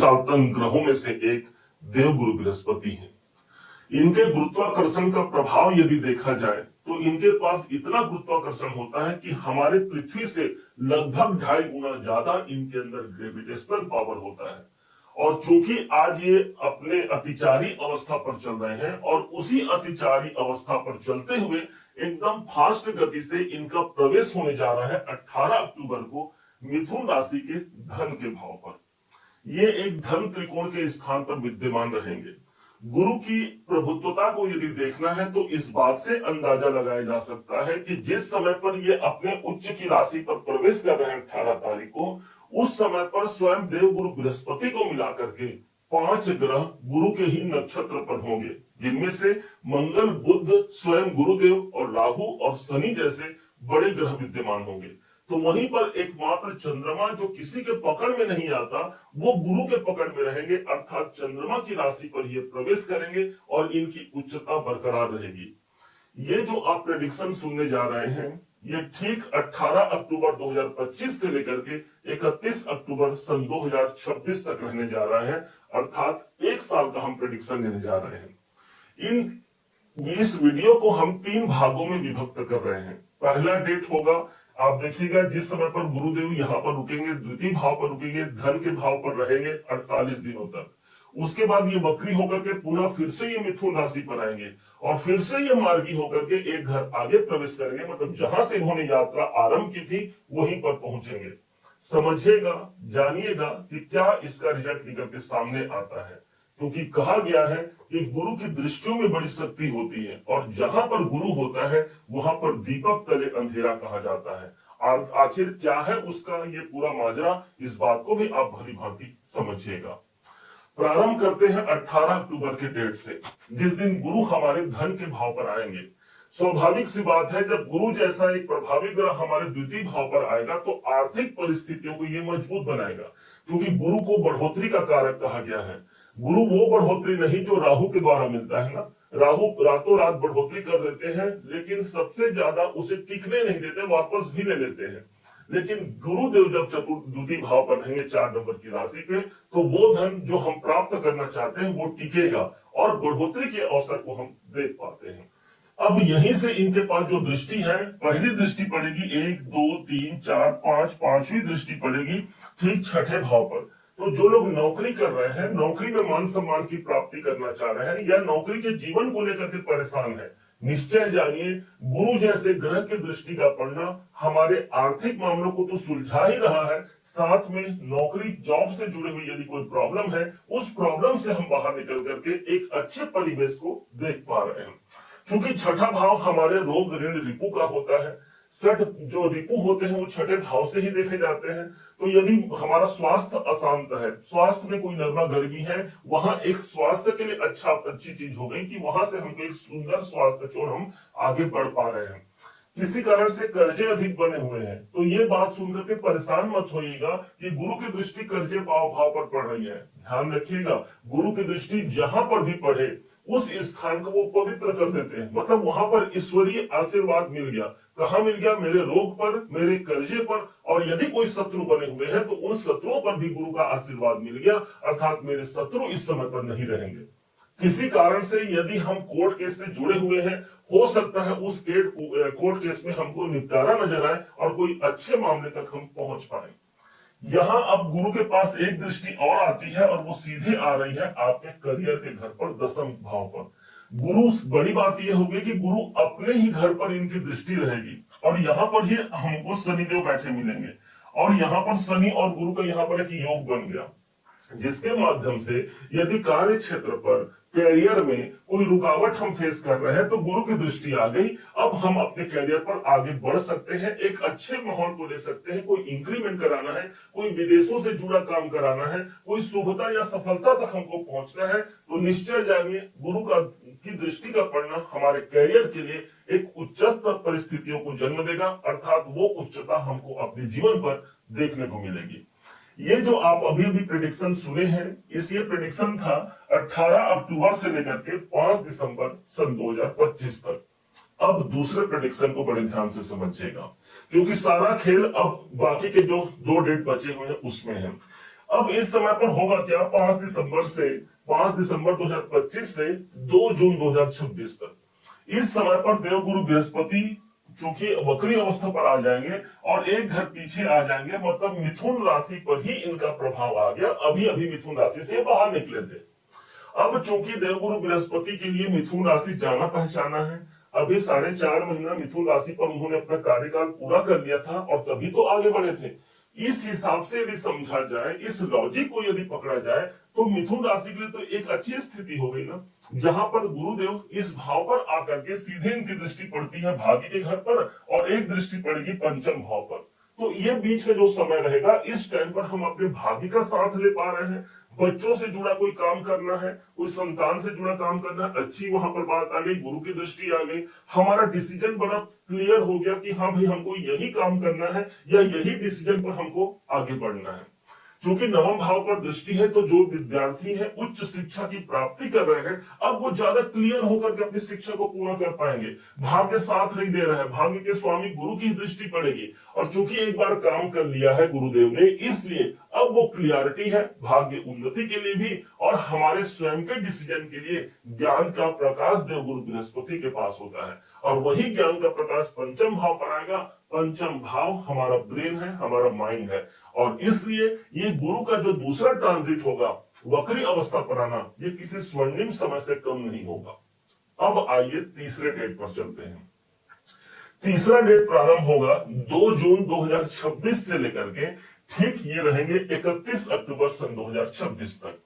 सातन ग्रहों में से एक देवगुरु बृहस्पति है। इनके गुरुत्वाकर्षण का प्रभाव यदि देखा जाए तो इनके पास इतना गुरुत्वाकर्षण होता है कि हमारे पृथ्वी से लगभग 2.5 गुना ज्यादा इनके अंदर ग्रेविटेशनल पावर होता है। और चूंकि आज ये अपने अतिचारी अवस्था पर चल रहे हैं और उसी अतिचारी अवस्था पर चलते हुए एकदम फास्ट गति से इनका प्रवेश होने जा रहा है 18 अक्टूबर को मिथुन राशि के धन के भाव पर। ये एक धन त्रिकोण के स्थान पर विद्यमान रहेंगे। गुरु की प्रभुत्वता को यदि देखना है तो इस बात से अंदाजा लगाया जा सकता है कि जिस समय पर ये अपने उच्च की राशि पर प्रवेश कर रहे हैं 18 तारीख को, उस समय पर स्वयं देव गुरु बृहस्पति को मिलाकर के 5 ग्रह गुरु के ही नक्षत्र पर होंगे, जिनमें से मंगल, बुध, स्वयं गुरुदेव और राहु और शनि जैसे बड़े ग्रह विद्यमान होंगे। तो वहीं पर एकमात्र चंद्रमा जो किसी के पकड़ में नहीं आता, वो गुरु के पकड़ में रहेंगे, अर्थात चंद्रमा की राशि पर ये प्रवेश करेंगे और इनकी उच्चता बरकरार रहेगी। ये जो आप प्रेडिक्शन सुनने जा रहे हैं, ये ठीक 18 अक्टूबर 2025 से लेकर के 31 अक्टूबर सन 2026 तक रहने जा रहा है, अर्थात 1 साल का हम प्रेडिक्शन लेने जा रहे हैं। इस वीडियो को हम 3 भागों में विभक्त कर रहे हैं। पहला डेट होगा, आप देखिएगा जिस समय पर गुरुदेव यहाँ पर रुकेंगे, द्वितीय भाव पर रुकेंगे, धन के भाव पर रहेंगे 48 दिनों तक। उसके बाद ये वक्री होकर के पुनः फिर से ये मिथुन राशि पर आएंगे और फिर से ये मार्गी होकर के एक घर आगे प्रवेश करेंगे, मतलब जहां से इन्होंने यात्रा आरंभ की थी वहीं पर पहुंचेंगे। समझिएगा, जानिएगा कि क्या इसका रिजल्ट निकल के सामने आता है, क्योंकि कहा गया है कि गुरु की दृष्टियों में बड़ी शक्ति होती है और जहां पर गुरु होता है वहां पर दीपक तले अंधेरा कहा जाता है। आखिर क्या है उसका ये पूरा माजरा, इस बात को भी आप भली भांति समझिएगा। प्रारंभ करते हैं 18 अक्टूबर के डेट से, जिस दिन गुरु हमारे धन के भाव पर आएंगे। स्वाभाविक सी बात है, जब गुरु जैसा एक प्रभावी ग्रह हमारे द्वितीय भाव पर आएगा तो आर्थिक परिस्थितियों को ये मजबूत बनाएगा, क्योंकि गुरु को बढ़ोतरी का कारक कहा गया है। गुरु वो बढ़ोतरी नहीं जो राहु के द्वारा मिलता है ना, राहु रातों रात बढ़ोतरी कर देते हैं, लेकिन सबसे ज्यादा उसे टिकने नहीं देते, वापस भी ले लेते हैं। लेकिन गुरुदेव जब द्वितीय भाव पर रहेंगे 4 नंबर की राशि पे, तो वो धन जो हम प्राप्त करना चाहते हैं वो टिकेगा और बढ़ोतरी के अवसर को हम देख पाते हैं। अब यहीं से इनके पास जो दृष्टि है, पहली दृष्टि पड़ेगी 1, 2, 3, 4, 5, 5वीं दृष्टि पड़ेगी ठीक 6ठे भाव पर। तो जो लोग नौकरी कर रहे हैं, नौकरी में मान सम्मान की प्राप्ति करना चाह रहे हैं या नौकरी के जीवन को लेकर के परेशान है, निश्चय जानिए गुरु जैसे ग्रह की दृष्टि का पड़ना हमारे आर्थिक मामलों को तो सुलझा ही रहा है, साथ में नौकरी जॉब से जुड़े हुई यदि कोई प्रॉब्लम है, उस प्रॉब्लम से हम बाहर निकल करके एक अच्छे परिवेश को देख पा रहे हैं। क्योंकि 6ठा भाव हमारे रोग, ऋण, रिपु का होता है। 6 जो रिपु होते हैं वो 6ठे भाव से ही देखे जाते हैं। तो यदि हमारा स्वास्थ्य अशांत है, स्वास्थ्य में कोई नरमा गर्मी है, वहां एक स्वास्थ्य के लिए अच्छी चीज हो गई कि वहां से हमको एक सुंदर स्वास्थ्य की ओर हम आगे बढ़ पा रहे हैं। किसी कारण से कर्जे अधिक बने हुए हैं, तो ये बात सुनकर के परेशान मत होइएगा कि गुरु की दृष्टि कर्जे भाव पर पड़ रही है। ध्यान रखिएगा, गुरु की दृष्टि जहां पर भी पड़े उस स्थान को वो पवित्र कर देते हैं, मतलब वहां पर ईश्वरीय आशीर्वाद मिल गया। कहां मिल गया? मेरे रोग पर, मेरे कर्जे पर, और यदि कोई शत्रु बने हुए हैं तो उन शत्रुओं पर भी गुरु का आशीर्वाद मिल गया, अर्थात मेरे शत्रु इस समय पर नहीं रहेंगे। किसी कारण से यदि हम कोर्ट केस से जुड़े हुए हैं, हो सकता है उस कोर्ट केस में हमको निपटारा नजर आए और कोई अच्छे मामले तक हम पहुंच पाए। यहाँ अब गुरु के पास एक दृष्टि और आती है और वो सीधे आ रही है आपके करियर के घर पर, 10वें भाव पर। गुरु, बड़ी बात यह होगी कि गुरु अपने ही घर पर इनकी दृष्टि रहेगी और यहाँ पर ही हमको शनिदेव बैठे मिलेंगे और यहाँ पर शनि और गुरु का यहाँ पर एक योग बन गया, जिसके माध्यम से यदि कार्य क्षेत्र पर, कैरियर में कोई रुकावट हम फेस कर रहे हैं तो गुरु की दृष्टि आ गई। अब हम अपने कैरियर पर आगे बढ़ सकते हैं, एक अच्छे माहौल को ले सकते हैं। कोई इंक्रीमेंट कराना है, कोई विदेशों से जुड़ा काम कराना है, कोई शुभता या सफलता तक हमको पहुंचना है, तो निश्चय जानिए गुरु की दृष्टि का पड़ना हमारे कैरियर के लिए एक उच्चतर परिस्थितियों को जन्म देगा, अर्थात वो उच्चता हमको अपने जीवन पर देखने को मिलेगी। ये जो आप अभी अभी प्रेडिक्शन सुने हैं, ये प्रेडिक्शन था 18 अक्टूबर से लेकर के 5 दिसंबर सन 2025 तक। अब दूसरे प्रेडिक्शन को बड़े ध्यान से समझिएगा, क्योंकि सारा खेल अब बाकी के जो 2 डेट बचे हुए हैं उसमें है। अब इस समय पर होगा क्या, 5 दिसंबर 2025 से 2 जून 2026 तक, इस समय पर देवगुरु बृहस्पति चूंकि वक्री अवस्था पर आ जाएंगे और एक घर पीछे आ जाएंगे, मतलब मिथुन राशि पर ही इनका प्रभाव आ गया। अभी अभी मिथुन राशि से बाहर निकले थे। अब चूंकि देवगुरु बृहस्पति के लिए मिथुन राशि जाना पहचाना है, अभी 4.5 महीना मिथुन राशि पर उन्होंने अपना कार्यकाल पूरा कर लिया था और तभी तो आगे बढ़े थे। इस हिसाब से यदि समझा जाए, इस लॉजिक को यदि पकड़ा जाए, तो मिथुन राशि के लिए तो एक अच्छी स्थिति हो गई ना, जहां पर गुरुदेव इस भाव पर आकर के सीधे इनकी दृष्टि पड़ती है भाग्य के घर पर और एक दृष्टि पड़ेगी पंचम भाव पर। तो ये बीच का जो समय रहेगा, इस टाइम पर हम अपने भाग्य का साथ ले पा रहे हैं। बच्चों से जुड़ा कोई काम करना है, कोई संतान से जुड़ा काम करना है, अच्छी वहां पर बात आ गई, गुरु की दृष्टि आ गई, हमारा डिसीजन बड़ा क्लियर हो गया कि हाँ भाई हमको यही काम करना है या यही डिसीजन पर हमको आगे बढ़ना है। क्योंकि नवम भाव पर दृष्टि है, तो जो विद्यार्थी है उच्च शिक्षा की प्राप्ति कर रहे हैं, अब वो ज्यादा क्लियर होकर के अपनी शिक्षा को पूरा कर पाएंगे। भाग्य साथ नहीं दे रहा है, भाग्य के स्वामी गुरु की दृष्टि पड़ेगी, और चूंकि एक बार काम कर लिया है गुरुदेव ने, इसलिए अब वो क्लियरिटी है भाग्य उन्नति के लिए भी और हमारे स्वयं के डिसीजन के लिए। ज्ञान का प्रकाश देवगुरु बृहस्पति के पास होता है और वही ज्ञान का प्रकाश पंचम भाव पर आएगा। पंचम भाव हमारा ब्रेन है, हमारा माइंड है, और इसलिए ये गुरु का जो दूसरा ट्रांजिट होगा वक्री अवस्था पर आना, ये किसी स्वर्णिम समय से कम नहीं होगा। अब आइए तीसरे डेट पर चलते हैं। तीसरा डेट प्रारंभ होगा 2 जून 2026 से लेकर के ठीक ये रहेंगे 31 अक्टूबर सन 2026 तक।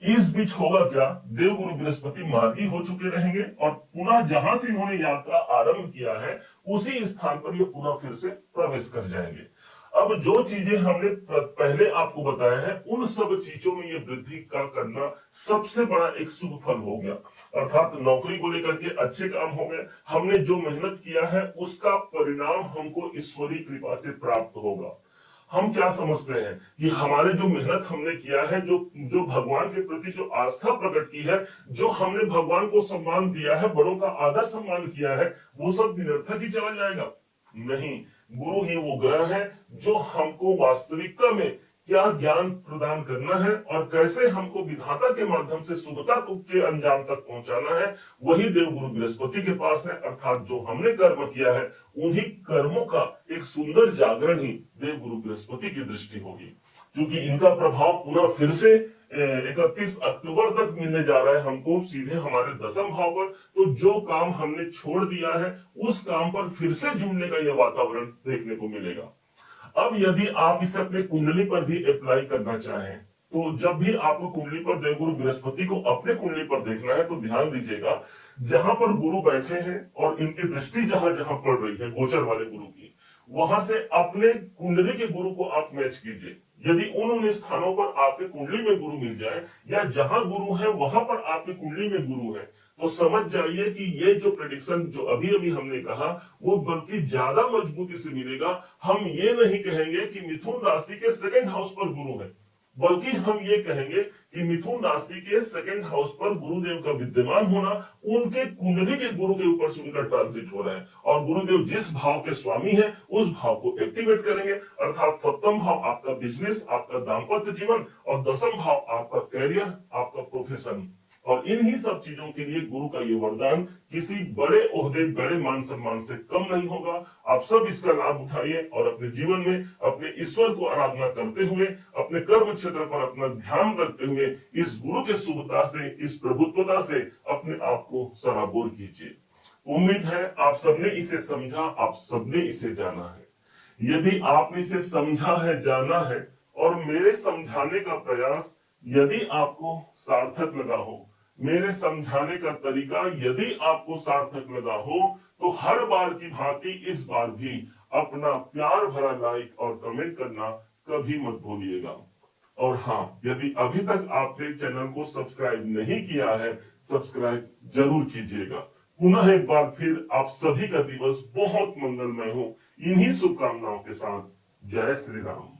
इस बीच होगा क्या, देवगुरु बृहस्पति मार्गी हो चुके रहेंगे और पुनः जहां से इन्होंने यात्रा आरंभ किया है उसी स्थान पर ये पुनः फिर से प्रवेश कर जाएंगे। अब जो चीजें हमने पहले आपको बताया है, उन सब चीजों में ये वृद्धि का करना सबसे बड़ा एक शुभ फल हो गया। अर्थात नौकरी को लेकर के अच्छे काम हो गए, हमने जो मेहनत किया है उसका परिणाम हमको ईश्वरीय कृपा से प्राप्त होगा। हम क्या समझते हैं कि हमारे जो मेहनत हमने किया है, जो भगवान के प्रति जो आस्था प्रकट की है, जो हमने भगवान को सम्मान दिया है, बड़ों का आदर सम्मान किया है, वो सब निरर्थक ही चला जाएगा? नहीं, गुरु ही वो ग्रह है जो हमको वास्तविकता में क्या ज्ञान प्रदान करना है और कैसे हमको विधाता के माध्यम से शुभता के अंजाम तक पहुंचाना है, वही देवगुरु बृहस्पति के पास है। अर्थात जो हमने कर्म किया है उन्हीं कर्मों का एक सुंदर जागरण ही देवगुरु बृहस्पति की दृष्टि होगी। क्योंकि इनका प्रभाव पुनः फिर से 31 अक्टूबर तक मिलने जा रहा है हमको सीधे हमारे दसम भाव पर। तो जो काम हमने छोड़ दिया है उस काम पर फिर से जुड़ने का यह वातावरण देखने को मिलेगा। अब यदि आप इसे अपने कुंडली पर भी अप्लाई करना चाहें, तो जब भी आपको कुंडली पर देवगुरु बृहस्पति को अपने कुंडली पर देखना है तो ध्यान दीजिएगा, जहां पर गुरु बैठे हैं और इनकी दृष्टि जहां जहां पड़ रही है गोचर वाले गुरु की, वहां से अपने कुंडली के गुरु को आप मैच कीजिए। यदि उन स्थानों पर आपके कुंडली में गुरु मिल जाए या जहां गुरु है वहां पर आपकी कुंडली में गुरु है, तो समझ जाइए कि ये जो प्रेडिक्शन जो अभी अभी हमने कहा वो बल्कि ज्यादा मजबूती से मिलेगा। हम ये नहीं कहेंगे कि मिथुन राशि के सेकंड हाउस पर गुरु है, बल्कि हम ये कहेंगे कि मिथुन राशि के सेकंड हाउस पर गुरुदेव का विद्यमान होना, उनके कुंडली के गुरु के ऊपर से उनका ट्रांजिट हो रहा है और गुरुदेव जिस भाव के स्वामी है उस भाव को एक्टिवेट करेंगे। अर्थात सप्तम भाव आपका बिजनेस, आपका दाम्पत्य जीवन और दसम भाव आपका कैरियर, आपका प्रोफेशन। और इन्हीं सब चीजों के लिए गुरु का ये वरदान किसी बड़े ओहदे, बड़े मान सम्मान से कम नहीं होगा। आप सब इसका लाभ उठाइए और अपने जीवन में अपने ईश्वर को आराधना करते हुए, अपने कर्म क्षेत्र पर अपना ध्यान रखते हुए इस गुरु के शुभता से, इस प्रभुत्वता से अपने आप को सराबोर कीजिए। उम्मीद है आप सबने इसे समझा, आप सबने इसे जाना है। यदि आपने इसे समझा है, जाना है और मेरे समझाने का प्रयास यदि आपको सार्थक लगा हो, मेरे समझाने का तरीका यदि आपको सार्थक लगा हो, तो हर बार की भांति इस बार भी अपना प्यार भरा लाइक और कमेंट करना कभी मत भूलिएगा। और हाँ, यदि अभी तक आपने चैनल को सब्सक्राइब नहीं किया है, सब्सक्राइब जरूर कीजिएगा। पुनः एक बार फिर आप सभी का दिवस बहुत मंगलमय हो, इन्हीं शुभकामनाओं के साथ। जय श्री राम।